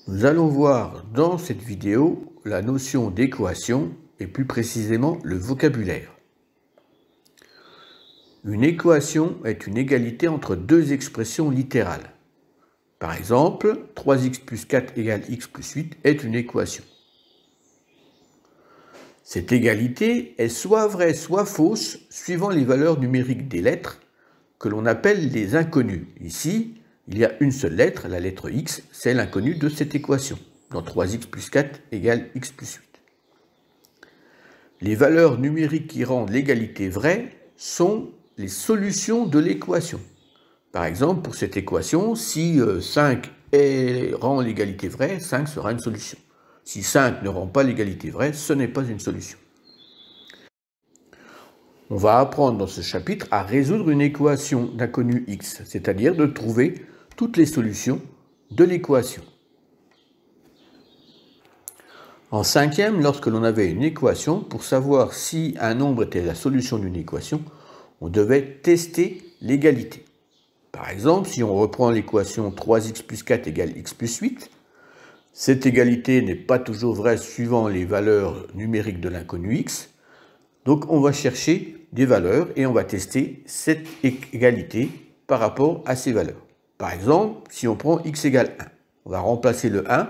Nous allons voir dans cette vidéo la notion d'équation et plus précisément le vocabulaire. Une équation est une égalité entre deux expressions littérales. Par exemple, 3x plus 4 égale x plus 8 est une équation. Cette égalité est soit vraie soit fausse suivant les valeurs numériques des lettres que l'on appelle les inconnues. Ici, il y a une seule lettre, la lettre x, c'est l'inconnue de cette équation, dans 3x plus 4 égale x plus 8. Les valeurs numériques qui rendent l'égalité vraie sont les solutions de l'équation. Par exemple, pour cette équation, si 5 rend l'égalité vraie, 5 sera une solution. Si 5 ne rend pas l'égalité vraie, ce n'est pas une solution. On va apprendre dans ce chapitre à résoudre une équation d'inconnu x, c'est-à-dire de trouver toutes les solutions de l'équation. En cinquième, lorsque l'on avait une équation, pour savoir si un nombre était la solution d'une équation, on devait tester l'égalité. Par exemple, si on reprend l'équation 3x plus 4 égale x plus 8, cette égalité n'est pas toujours vraie suivant les valeurs numériques de l'inconnu x. Donc on va chercher des valeurs et on va tester cette égalité par rapport à ces valeurs. Par exemple, si on prend x égale 1, on va remplacer le 1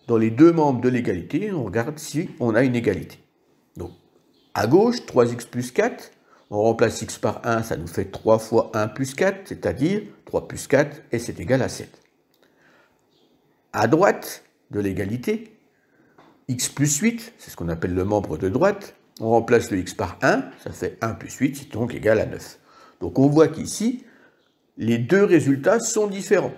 dans les deux membres de l'égalité et on regarde si on a une égalité. Donc à gauche, 3x plus 4, on remplace x par 1, ça nous fait 3 fois 1 plus 4, c'est-à-dire 3 plus 4 et c'est égal à 7. À droite de l'égalité, x plus 8, c'est ce qu'on appelle le membre de droite, on remplace le x par 1, ça fait 1 plus 8, c'est donc égal à 9. Donc on voit qu'ici, les deux résultats sont différents.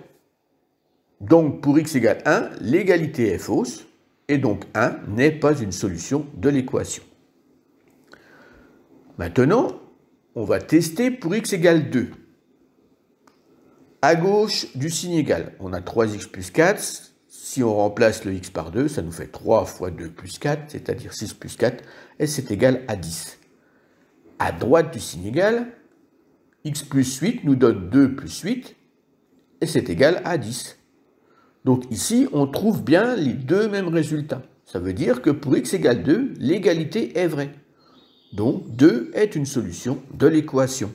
Donc pour x égale 1, l'égalité est fausse, et donc 1 n'est pas une solution de l'équation. Maintenant, on va tester pour x égale 2. À gauche du signe égal, on a 3x plus 4, si on remplace le x par 2, ça nous fait 3 fois 2 plus 4, c'est-à-dire 6 plus 4, et c'est égal à 10. À droite du signe égal, x plus 8 nous donne 2 plus 8, et c'est égal à 10. Donc ici, on trouve bien les deux mêmes résultats. Ça veut dire que pour x égale 2, l'égalité est vraie. Donc 2 est une solution de l'équation.